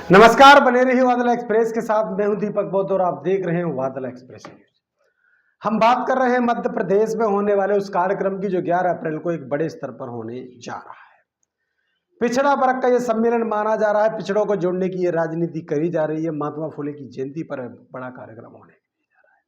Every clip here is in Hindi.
नमस्कार, बने रहिए बादल एक्सप्रेस के साथ। मैं हूं दीपक बौद्ध और आप देख रहे हैं बादल एक्सप्रेस न्यूज। हम बात कर रहे हैं मध्य प्रदेश में होने वाले उस कार्यक्रम की जो 11 अप्रैल को एक बड़े स्तर पर होने जा रहा है। पिछड़ा वर्ग का यह सम्मेलन माना जा रहा है। पिछड़ों को जोड़ने की ये राजनीति करी जा रही है। महात्मा फुले की जयंती पर बड़ा कार्यक्रम होने जा रहा है।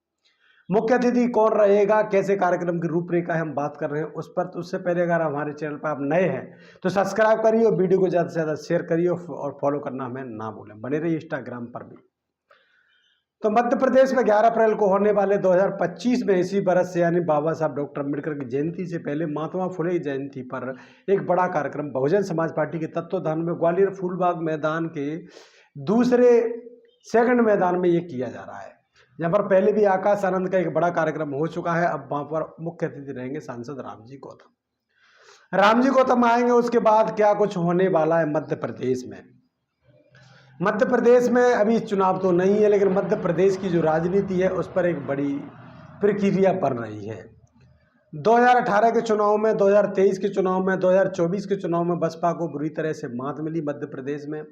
मुख्य अतिथि कौन रहेगा, कैसे कार्यक्रम की रूपरेखा है, हम बात कर रहे हैं उस पर। तो उससे पहले अगर हमारे चैनल पर आप नए हैं तो सब्सक्राइब करिए और वीडियो को ज़्यादा से ज़्यादा शेयर करिए और फॉलो करना हमें ना भूलें। बने रहिए इंस्टाग्राम पर भी। तो मध्य प्रदेश में 11 अप्रैल को होने वाले 2025 में इसी बरस से यानी बाबा साहब डॉक्टर अम्बेडकर की जयंती से पहले महात्मा फुले की जयंती पर एक बड़ा कार्यक्रम बहुजन समाज पार्टी के तत्वाधान में ग्वालियर फूलबाग मैदान के दूसरे सेकंड मैदान में ये किया जा रहा है। यहाँ पर पहले भी आकाश आनंद का एक बड़ा कार्यक्रम हो चुका है। अब वहाँ पर मुख्य अतिथि रहेंगे सांसद रामजी गौतम। रामजी गौतम आएंगे। उसके बाद क्या कुछ होने वाला है मध्य प्रदेश में। मध्य प्रदेश में अभी चुनाव तो नहीं है, लेकिन मध्य प्रदेश की जो राजनीति है उस पर एक बड़ी प्रक्रिया बन रही है। 2018 के चुनाव में, 2023 के चुनाव में, 2024 के चुनाव में बसपा को बुरी तरह से मात मिली मध्य प्रदेश में।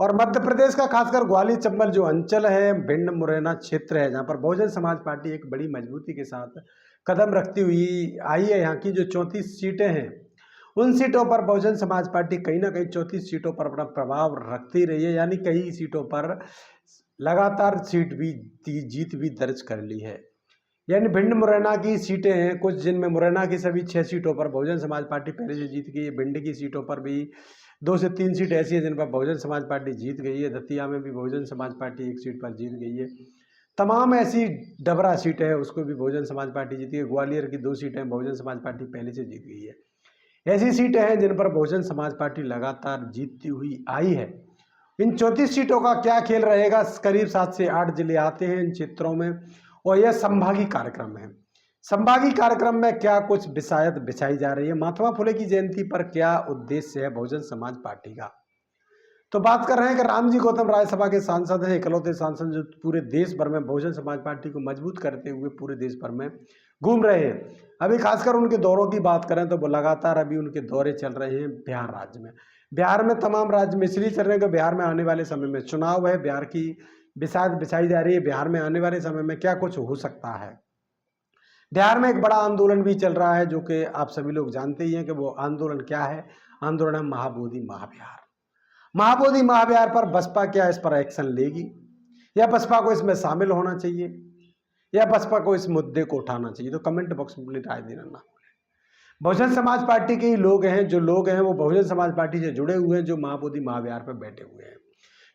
और मध्य प्रदेश का खासकर ग्वालियर चंबल जो अंचल है, भिंड मुरैना क्षेत्र है, जहाँ पर बहुजन समाज पार्टी एक बड़ी मजबूती के साथ कदम रखती हुई आई है। यहाँ की जो 34 सीटें हैं उन सीटों पर बहुजन समाज पार्टी कहीं ना कहीं 34 सीटों पर अपना प्रभाव रखती रही है। यानी कई सीटों पर लगातार जीत भी दर्ज कर ली है। यानी भिंड मुरैना की सीटें हैं कुछ, जिनमें मुरैना की सभी 6 सीटों पर बहुजन समाज पार्टी पहले से जीत गई है। भिंड की सीटों पर भी 2 से 3 सीट ऐसी है जिन पर बहुजन समाज पार्टी जीत गई है। दतिया में भी बहुजन समाज पार्टी 1 सीट पर जीत गई है। तमाम ऐसी डबरा सीटें हैं उसको भी बहुजन समाज पार्टी जीती है। ग्वालियर की 2 सीटें बहुजन समाज पार्टी पहले से जीत गई है। ऐसी सीटें हैं जिन पर बहुजन समाज पार्टी लगातार जीतती हुई आई है। इन 34 सीटों का क्या खेल रहेगा। करीब 7 से 8 जिले आते हैं इन क्षेत्रों में और यह संभागीय कार्यक्रम है। संभागीय कार्यक्रम में क्या कुछ बिसायत बिछाई जा रही है। महात्मा फुले की जयंती पर क्या उद्देश्य है बहुजन समाज पार्टी का। तो बात कर रहे हैं कि रामजी गौतम राज्यसभा के सांसद हैं, इकलौते सांसद जो पूरे देश भर में बहुजन समाज पार्टी को मजबूत करते हुए पूरे देश भर में घूम रहे हैं। अभी खासकर उनके दौरों की बात करें तो वो लगातार अभी उनके दौरे चल रहे हैं बिहार राज्य में। बिहार में तमाम राज्य में इसलिए चल रहे हैं कि बिहार में आने वाले समय में चुनाव है। बिहार की बिसात बिछाई जा रही है। बिहार में आने वाले समय में क्या कुछ हो सकता है। बिहार में एक बड़ा आंदोलन भी चल रहा है जो कि आप सभी लोग जानते ही हैं कि वो आंदोलन क्या है। आंदोलन है महाबोधि महाबिहार। महाबोधि महाबिहार पर बसपा क्या इस पर एक्शन लेगी, या बसपा को इसमें शामिल होना चाहिए, या बसपा को इस मुद्दे को उठाना चाहिए। तो कमेंट बॉक्स में अपनी राय देना ना भूलें। बहुजन समाज पार्टी के ही लोग हैं, जो लोग हैं वो बहुजन समाज पार्टी से जुड़े हुए हैं, जो महाबोधि महाविहार पर बैठे हुए हैं।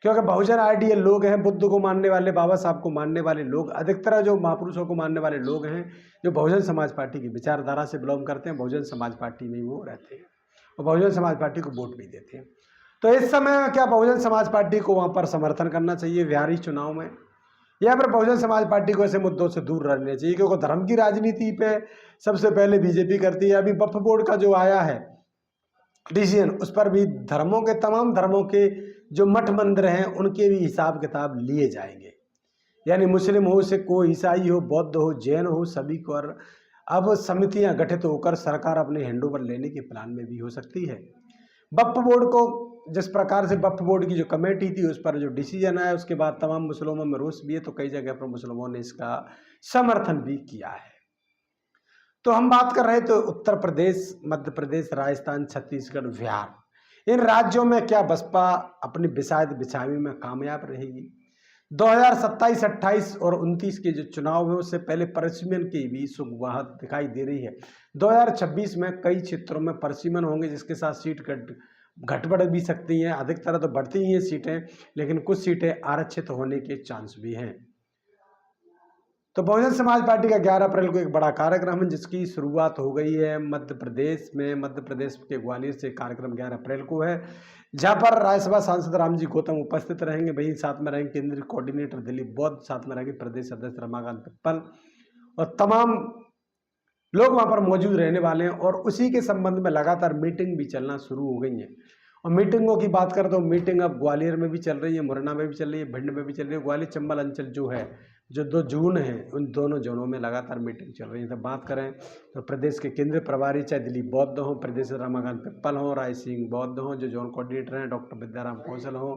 क्योंकि बहुजन आइडियल लोग हैं, बुद्ध को मानने वाले, बाबा साहब को मानने वाले लोग, अधिकतर जो महापुरुषों को मानने वाले लोग हैं, जो बहुजन समाज पार्टी की विचारधारा से बिलोंग करते हैं, बहुजन समाज पार्टी में वो रहते हैं और बहुजन समाज पार्टी को वोट भी देते हैं। तो इस समय क्या बहुजन समाज पार्टी को वहाँ पर समर्थन करना चाहिए बिहारी चुनाव में, या फिर बहुजन समाज पार्टी को ऐसे मुद्दों से दूर रहना चाहिए। क्योंकि धर्म की राजनीति पे सबसे पहले बीजेपी करती है। अभी वक्फ बोर्ड का जो आया है डिसीजन, उस पर भी धर्मों के, तमाम धर्मों के जो मठ मंदिर हैं उनके भी हिसाब किताब लिए जाएंगे। यानी मुस्लिम हो, सिख हो, ईसाई हो, बौद्ध हो, जैन हो, सभी को अब समितियां गठित होकर सरकार अपने हैंडओवर लेने के प्लान में भी हो सकती है। वक्फ बोर्ड को जिस प्रकार से वक्फ बोर्ड की जो कमेटी थी उस पर जो डिसीजन आया, उसके बाद तमाम मुस्लिमों में रोष भी है। तो कई जगह पर मुस्लिमों ने इसका समर्थन भी किया है। तो हम बात कर रहे तो उत्तर प्रदेश, मध्य प्रदेश, राजस्थान, छत्तीसगढ़, बिहार, इन राज्यों में क्या बसपा अपनी बिसात बिछावी में कामयाब रहेगी। 2027-28 और 29 के जो चुनाव है उससे पहले परसिमन की भी सुगबुगाहट दिखाई दे रही है। 2026 में कई क्षेत्रों में परसिमन होंगे, जिसके साथ सीट घट बढ़ भी सकती हैं। अधिकतर तो बढ़ती ही हैं सीटें, लेकिन कुछ सीटें आरक्षित होने के चांस भी हैं। तो बहुजन समाज पार्टी का 11 अप्रैल को एक बड़ा कार्यक्रम है जिसकी शुरुआत हो गई है मध्य प्रदेश में। मध्य प्रदेश के ग्वालियर से कार्यक्रम 11 अप्रैल को है, जहां पर राज्यसभा सांसद रामजी गौतम उपस्थित रहेंगे। वहीं साथ में रहेंगे केंद्रीय कोऑर्डिनेटर दिलीप बौद्ध, साथ में रहेंगे प्रदेश अध्यक्ष रमाकांत पिप्पल और तमाम लोग वहां पर मौजूद रहने वाले हैं। और उसी के संबंध में लगातार मीटिंग भी चलना शुरू हो गई है। और मीटिंगों की बात करें तो मीटिंग अब ग्वालियर में भी चल रही है, मुरैना में भी चल रही है, भिंड में भी चल रही है। ग्वालियर चंबल अंचल जो है जो 2 जून है उन दोनों जोनों में लगातार मीटिंग चल रही है। तो बात करें तो प्रदेश के केंद्रीय प्रभारी चाहे दिलीप बौद्ध हों, प्रदेश रमाकांत पिप्पल हों, राय सिंह बौद्ध हों, जो जोन कोऑर्डिनेटर हैं डॉक्टर विद्याराम कौशल हों,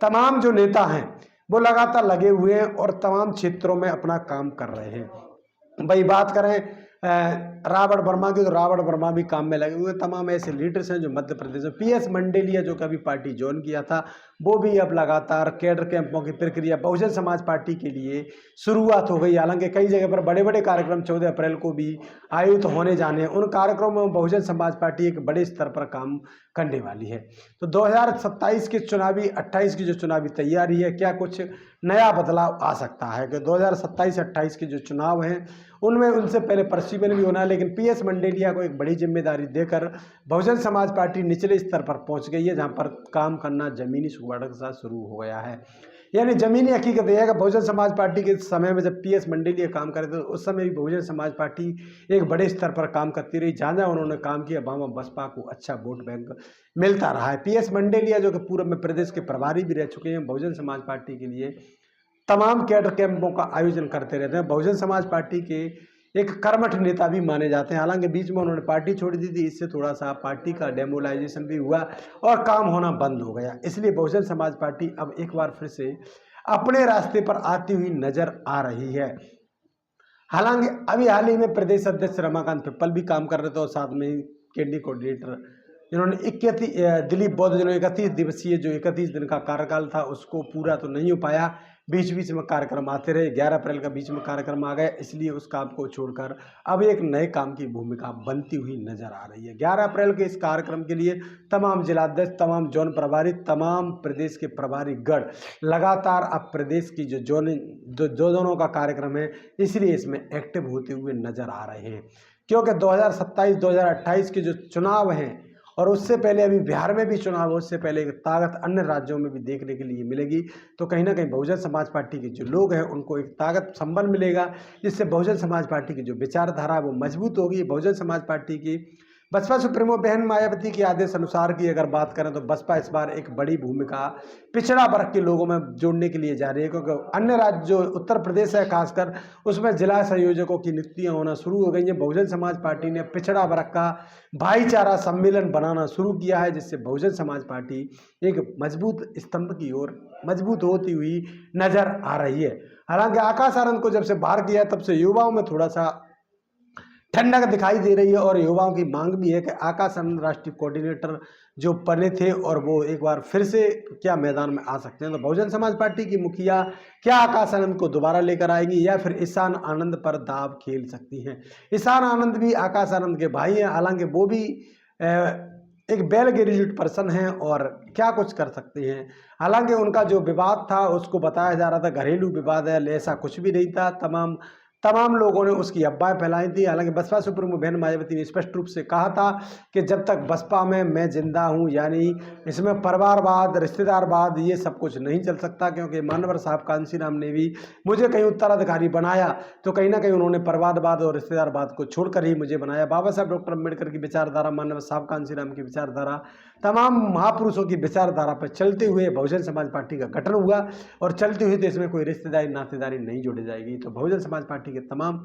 तमाम जो नेता हैं वो लगातार लगे हुए हैं और तमाम क्षेत्रों में अपना काम कर रहे हैं। भाई बात करें रावण वर्मा की, तो रावण वर्मा भी काम में लगे हुए। तमाम ऐसे लीडर्स हैं जो मध्य प्रदेश में, पीएस मंडेलिया जो कभी पार्टी ज्वाइन किया था वो भी अब लगातार कैडर कैंपों की प्रक्रिया बहुजन समाज पार्टी के लिए शुरुआत हो गई। हालांकि कई जगह पर बड़े बड़े कार्यक्रम 14 अप्रैल को भी आयोजित होने जाने हैं। उन कार्यक्रमों में बहुजन समाज पार्टी एक बड़े स्तर पर काम करने वाली है। तो 2027 के चुनावी 28 की जो चुनावी तैयारी है, क्या कुछ नया बदलाव आ सकता है कि 2027-28 के जो चुनाव हैं उनमें उनसे पहले प्रशिक्षण भी होना है। लेकिन पीएस मंडेलिया को एक बड़ी जिम्मेदारी देकर बहुजन समाज पार्टी निचले स्तर पर पहुंच गई है, जहां पर काम करना जमीनी सुगढ़ के साथ शुरू हो गया है। यानी जमीनी हकीकत यह है कि बहुजन समाज पार्टी के समय में जब पीएस मंडेलिया काम करे थे उस समय भी बहुजन समाज पार्टी एक बड़े स्तर पर काम करती रही। जहाँ जहाँ उन्होंने काम किया वहाँ बसपा को अच्छा वोट बैंक मिलता रहा है। पीएस मंडेलिया जो कि पूर्व में प्रदेश के प्रभारी भी रह चुके हैं, बहुजन समाज पार्टी के लिए तमाम कैडर कैंपों का आयोजन करते रहते हैं। बहुजन समाज पार्टी के एक कर्मठ नेता भी माने जाते हैं। हालांकि बीच में उन्होंने पार्टी छोड़ दी थी, इससे थोड़ा सा पार्टी का डेमोलाइजेशन भी हुआ और काम होना बंद हो गया। इसलिए बहुजन समाज पार्टी अब एक बार फिर से अपने रास्ते पर आती हुई नजर आ रही है। हालांकि अभी हाल ही में प्रदेश अध्यक्ष रमाकांत पिप्पल भी काम कर रहे थे और साथ में केंद्रीय कोऑर्डिनेटर जिन्होंने 31 दिलीप बौद्ध जिन्होंने 31 दिवसीय जो 31 दिन का कार्यकाल था उसको पूरा तो नहीं हो पाया, बीच बीच में कार्यक्रम आते रहे। 11 अप्रैल का बीच में कार्यक्रम आ गया, इसलिए उस काम को छोड़कर अब एक नए काम की भूमिका बनती हुई नजर आ रही है। 11 अप्रैल के इस कार्यक्रम के लिए तमाम जिलाध्यक्ष, तमाम जोन प्रभारी, तमाम प्रदेश के प्रभारी गण लगातार अब प्रदेश की जो जोनों का कार्यक्रम है इसलिए इसमें एक्टिव होते हुए नजर आ रहे हैं। क्योंकि 2027-2028 के जो चुनाव हैं और उससे पहले अभी बिहार में भी चुनाव, उससे पहले एक ताकत अन्य राज्यों में भी देखने के लिए मिलेगी। तो कहीं ना कहीं बहुजन समाज पार्टी के जो लोग हैं उनको एक ताकत संबल मिलेगा, जिससे बहुजन समाज पार्टी की जो विचारधारा वो मजबूत होगी। बहुजन समाज पार्टी की बसपा सुप्रीमो बहन मायावती के आदेश अनुसार की अगर बात करें तो बसपा इस बार एक बड़ी भूमिका पिछड़ा वर्ग के लोगों में जोड़ने के लिए जा रही है। क्योंकि अन्य राज्य जो उत्तर प्रदेश है खासकर उसमें जिला संयोजकों की नियुक्तियां होना शुरू हो गई हैं। बहुजन समाज पार्टी ने पिछड़ा वर्ग का भाईचारा सम्मेलन बनाना शुरू किया है, जिससे बहुजन समाज पार्टी एक मजबूत स्तंभ की ओर मजबूत होती हुई नजर आ रही है। हालांकि आकाश आनंद को जब से बाहर किया तब से युवाओं में थोड़ा सा ठंडक दिखाई दे रही है और युवाओं की मांग भी है कि आकाश आनंद राष्ट्रीय कोऑर्डिनेटर जो बने थे और वो एक बार फिर से क्या मैदान में आ सकते हैं। तो बहुजन समाज पार्टी की मुखिया क्या आकाश आनंद को दोबारा लेकर आएंगी या फिर ईशान आनंद पर दाव खेल सकती हैं। ईशान आनंद भी आकाश आनंद के भाई हैं, हालांकि वो भी एक वेल ग्रेजुएट पर्सन हैं और क्या कुछ कर सकते हैं। हालांकि उनका जो विवाद था उसको बताया जा रहा था घरेलू विवाद है, ऐसा कुछ भी नहीं था। तमाम लोगों ने उसकी अफवाहें फैलाई थी। हालांकि बसपा सुप्रीमो बहन मायावती ने स्पष्ट रूप से कहा था कि जब तक बसपा में मैं जिंदा हूं, यानी इसमें परिवारवाद, रिश्तेदारवाद ये सब कुछ नहीं चल सकता। क्योंकि मानवर साहब कांशीराम ने भी मुझे कहीं उत्तराधिकारी बनाया तो कहीं ना कहीं उन्होंने परिवारवाद और रिश्तेदारवाद को छोड़कर ही मुझे बनाया। बाबा साहब डॉक्टर अम्बेडकर की विचारधारा, मानवर साहब कांशीराम की विचारधारा, तमाम महापुरुषों की विचारधारा पर चलते हुए बहुजन समाज पार्टी का गठन हुआ और चलते हुए तो इसमें कोई रिश्तेदारी नातेदारी नहीं जोड़ी जाएगी। तो बहुजन समाज पार्टी के तमाम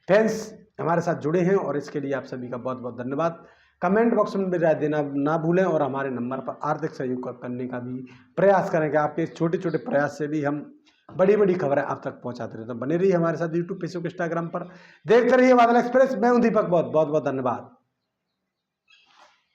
फैंस हमारे साथ जुड़े हैं और इसके लिए आप सभी का बहुत बहुत धन्यवाद। कमेंट बॉक्स में भी राय देना ना भूलें और हमारे नंबर पर आर्थिक सहयोग करने का भी प्रयास करें कि आपके छोटे छोटे प्रयास से भी हम बड़ी बड़ी खबरें आप तक पहुंचाते रहे। तो बने रहिए हमारे साथ यूट्यूब, फेसबुक, इंस्टाग्राम पर। देखते रहिए बादल एक्सप्रेस। मैं हूं दीपक, बहुत बहुत धन्यवाद।